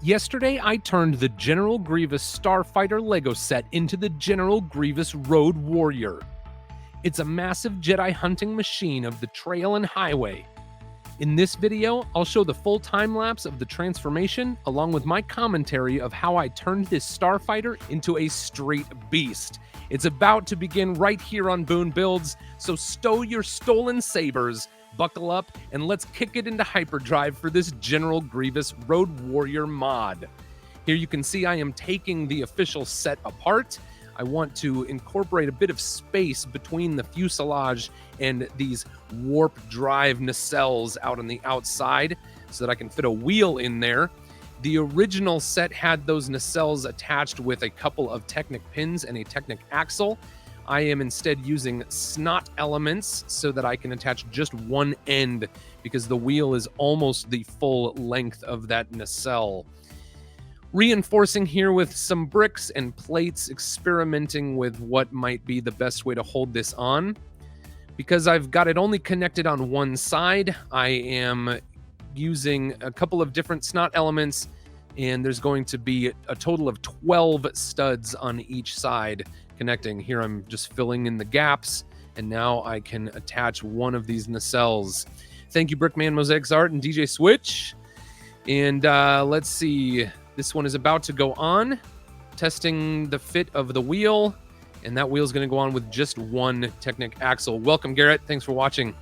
Yesterday, I turned the General Grievous Starfighter LEGO set into the General Grievous Road Warrior. It's a massive Jedi hunting machine of the trail and highway. In this video, I'll show the full time-lapse of the transformation, along with my commentary of how I turned this Starfighter into a straight beast. It's about to begin right here on Boone Builds, so stow your stolen sabers, buckle up, and let's kick it into hyperdrive for this General Grievous Road Warrior mod. Here you can see I am taking the official set apart. I want to incorporate a bit of space between the fuselage and these warp drive nacelles out on the outside so that I can fit a wheel in there. The original set had those nacelles attached with a couple of Technic pins and a Technic axle. I am instead using snot elements so that I can attach just one end because the wheel is almost the full length of that nacelle. Reinforcing here with some bricks and plates, experimenting with what might be the best way to hold this on. Because I've got it only connected on one side, I am using a couple of different snot elements, and there's going to be a total of 12 studs on each side connecting. Here I'm just filling in the gaps, and now I can attach one of these nacelles. Thank you, Brickman Mosaics Art and DJ Switch. And let's see. This one is about to go on, testing the fit of the wheel, and that wheel is going to go on with just one Technic axle. Welcome, Garrett. Thanks for watching.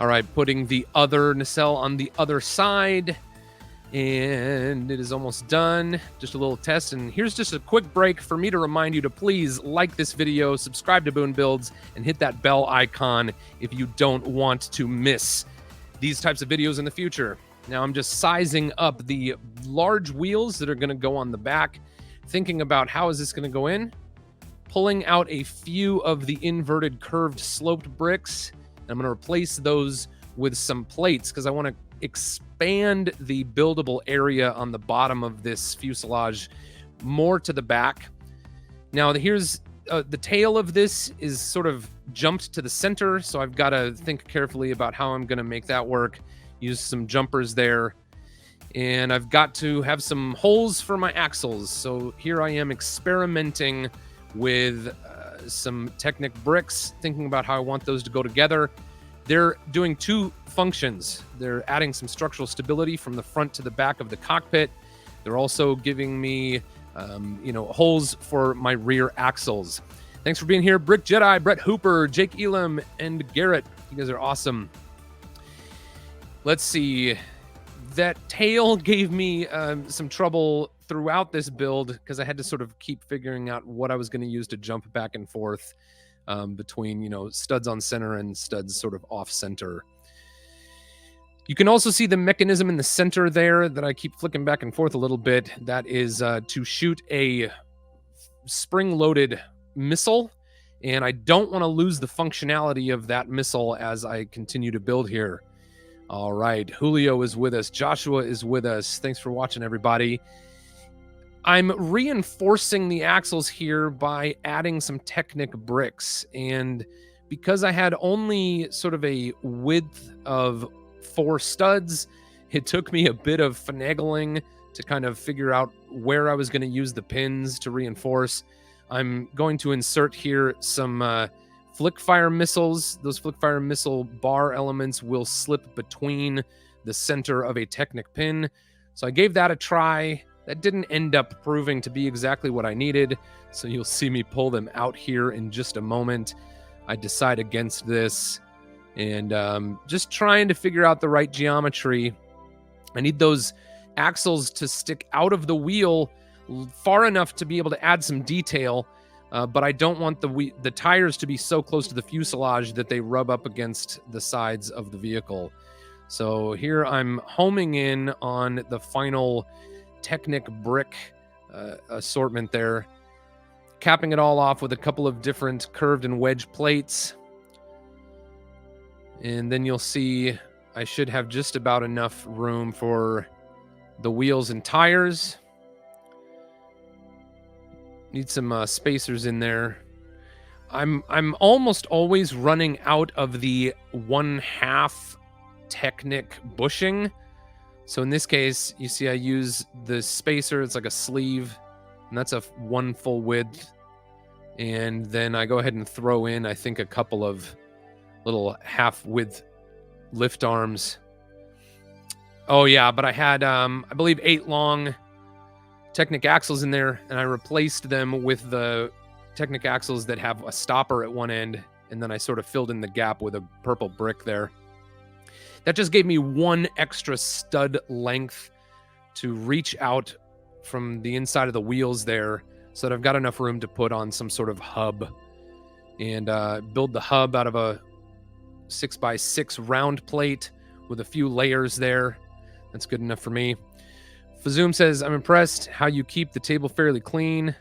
All right, putting the other nacelle on the other side, and it is almost done. Just a little test, and here's just a quick break for me to remind you to please like this video, subscribe to Boone Builds, and hit that bell icon if you don't want to miss these types of videos in the future. Now I'm just sizing up the large wheels that are going to go on the back, thinking about how is this going to go in, pulling out a few of the inverted curved sloped bricks. And I'm going to replace those with some plates because I want to expand the buildable area on the bottom of this fuselage more to the back. Now here's the tail of this is sort of jumped to the center, so I've got to think carefully about how I'm going to make that work. Use some jumpers there, and I've got to have some holes for my axles. So here I am experimenting with some Technic bricks, thinking about how I want those to go together. They're doing two functions. They're adding some structural stability from the front to the back of the cockpit. They're also giving me, holes for my rear axles. Thanks for being here, Brick Jedi, Brett Hooper, Jake Elam, and Garrett. You guys are awesome. Let's see. That tail gave me some trouble throughout this build because I had to sort of keep figuring out what I was going to use to jump back and forth between, studs on center and studs sort of off center. You can also see the mechanism in the center there that I keep flicking back and forth a little bit. That is to shoot a spring-loaded missile, and I don't want to lose the functionality of that missile as I continue to build here. All right, Julio is with us. Joshua is with us. Thanks for watching, everybody. I'm reinforcing the axles here by adding some Technic bricks. And because I had only sort of a width of 4 studs, it took me a bit of finagling to kind of figure out where I was going to use the pins to reinforce. I'm going to insert here some flick fire missiles. Those flick fire missile bar elements will slip between the center of a Technic pin. So I gave that a try. That didn't end up proving to be exactly what I needed. So you'll see me pull them out here in just a moment. I decide against this and just trying to figure out the right geometry. I need those axles to stick out of the wheel far enough to be able to add some detail. But I don't want the tires to be so close to the fuselage that they rub up against the sides of the vehicle. So here I'm homing in on the final Technic brick assortment there, capping it all off with a couple of different curved and wedge plates. And then you'll see I should have just about enough room for the wheels and tires. Need some spacers in there. I'm almost always running out of the 1/2 Technic bushing. So in this case, you see I use the spacer. It's like a sleeve, and that's a 1 full width. And then I go ahead and throw in, I think, a couple of little half-width lift arms. Oh, yeah, but I had, I believe, 8 long Technic axles in there, and I replaced them with the Technic axles that have a stopper at one end, and then I sort of filled in the gap with a purple brick there. That just gave me 1 extra stud length to reach out from the inside of the wheels there, so that I've got enough room to put on some sort of hub, and build the hub out of a 6x6 round plate with a few layers there. That's good enough for me. Fazoom says, I'm impressed how you keep the table fairly clean.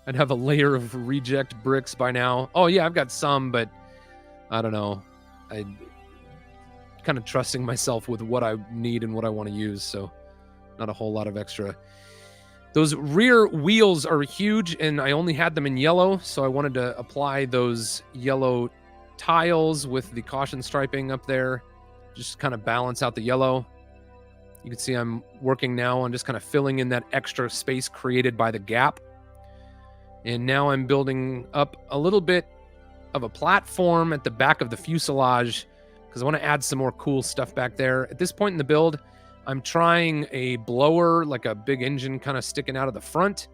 I'd have a layer of reject bricks by now. Oh yeah, I've got some, but I don't know. I'm kind of trusting myself with what I need and what I want to use, so not a whole lot of extra. Those rear wheels are huge, and I only had them in yellow, so I wanted to apply those yellow tiles with the caution striping up there, just kind of balance out the yellow. You can see I'm working now on just kind of filling in that extra space created by the gap. And now I'm building up a little bit of a platform at the back of the fuselage because I want to add some more cool stuff back there. At this point in the build, I'm trying a blower, like a big engine kind of sticking out of the front.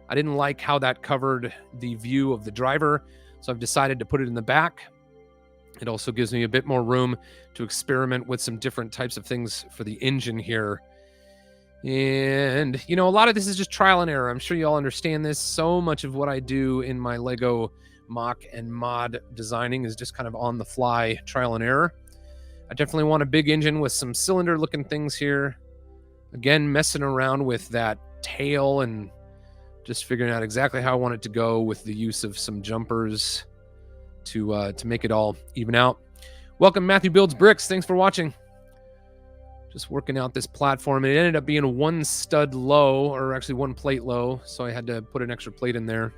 I didn't like how that covered the view of the driver, so I've decided to put it in the back. It also gives me a bit more room to experiment with some different types of things for the engine here. And, you know, a lot of this is just trial and error. I'm sure you all understand this. So much of what I do in my Lego mock and mod designing is just kind of on the fly trial and error. I definitely want a big engine with some cylinder looking things here. Again, messing around with that tail and just figuring out exactly how I want it to go with the use of some jumpers to make it all even out. Welcome, Matthew Builds Bricks. Thanks for watching. Just working out this platform. It ended up being 1 stud low, or actually 1 plate low, so I had to put an extra plate in there.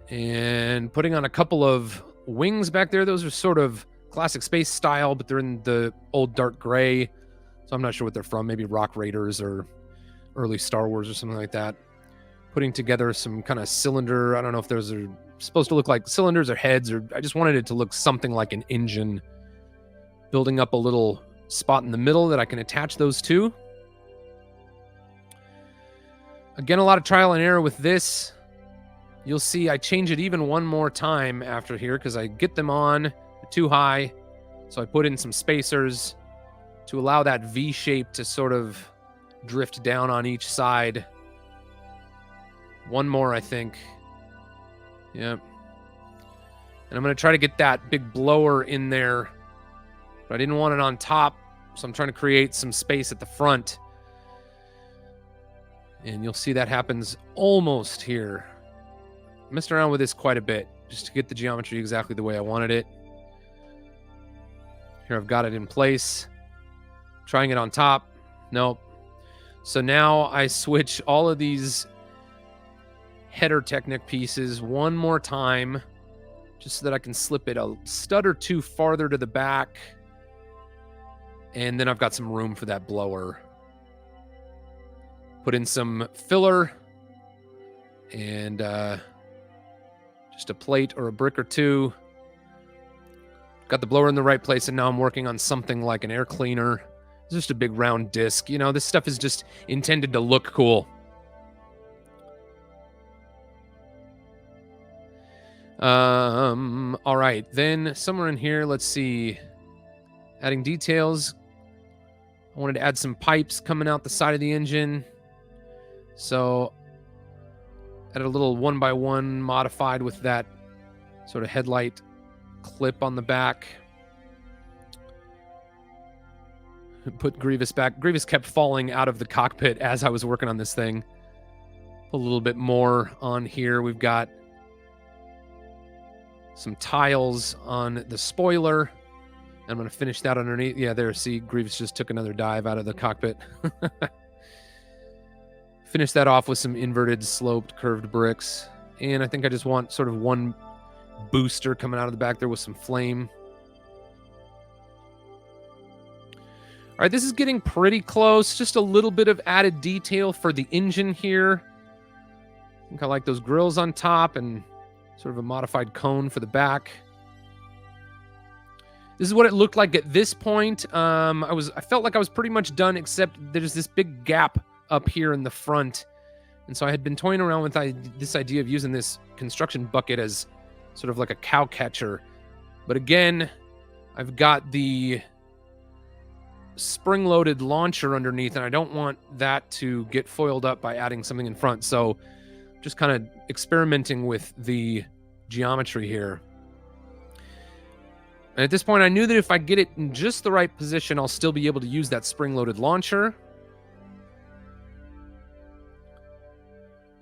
And putting on a couple of wings back there. Those are sort of classic space style, but they're in the old dark gray, so I'm not sure what they're from. Maybe Rock Raiders or early Star Wars or something like that. Putting together some kind of cylinder. I don't know if those are supposed to look like cylinders or heads, or I just wanted it to look something like an engine. Building up a little spot in the middle that I can attach those to. Again, a lot of trial and error with this. You'll see I change it even one more time after here because I get them on too high. So I put in some spacers to allow that V shape to sort of drift down on each side. One more, I think. Yep. And I'm going to try to get that big blower in there. But I didn't want it on top, so I'm trying to create some space at the front. And you'll see that happens almost here. I messed around with this quite a bit just to get the geometry exactly the way I wanted it. Here I've got it in place. Trying it on top. Nope. So now I switch all of these header Technic pieces one more time just so that I can slip it a stud or two farther to the back. And then I've got some room for that blower. Put in some filler and just a plate or a brick or two. Got the blower in the right place, and now I'm working on something like an air cleaner. It's just a big round disc. You know, this stuff is just intended to look cool. All right, then somewhere in here, let's see. Adding details. I wanted to add some pipes coming out the side of the engine. So added a little 1x1 modified with that sort of headlight clip on the back. Put Grievous back. Grievous kept falling out of the cockpit as I was working on this thing. Put a little bit more on here. We've got some tiles on the spoiler. I'm going to finish that underneath. Yeah, there. See, Grievous just took another dive out of the cockpit. Finish that off with some inverted, sloped, curved bricks. And I think I just want sort of one booster coming out of the back there with some flame. All right, this is getting pretty close. Just a little bit of added detail for the engine here. I think I like those grills on top and sort of a modified cone for the back. This is what it looked like at this point. I felt like I was pretty much done, except there's this big gap up here in the front. And so I had been toying around with this idea of using this construction bucket as sort of like a cow catcher. But again, I've got the spring-loaded launcher underneath, and I don't want that to get foiled up by adding something in front. So just kind of experimenting with the geometry here. And at this point, I knew that if I get it in just the right position, I'll still be able to use that spring-loaded launcher.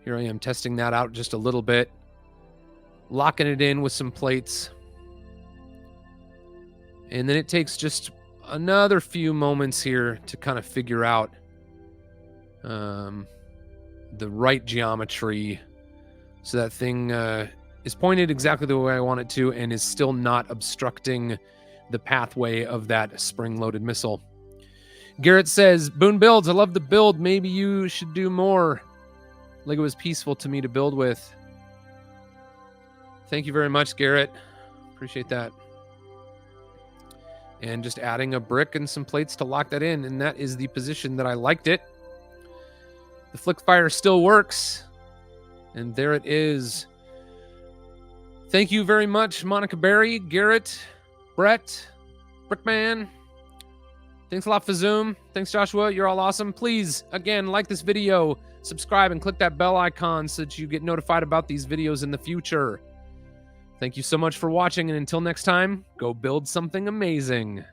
Here I am testing that out just a little bit. Locking it in with some plates. And then it takes just another few moments here to kind of figure out the right geometry so that thing is pointed exactly the way I want it to and is still not obstructing the pathway of that spring-loaded missile. Garrett says, Boone Builds, I love the build. Maybe you should do more. Lego is peaceful to me to build with. Thank you very much, Garrett. Appreciate that. And just adding a brick and some plates to lock that in, and that is the position that I liked it. The flick fire still works, and there it is. Thank you very much, Monica Berry, Garrett, Brett, Brickman. Thanks a lot for Zoom. Thanks, Joshua. You're all awesome. Please, again, like this video, subscribe, and click that bell icon so that you get notified about these videos in the future. Thank you so much for watching, and until next time, go build something amazing.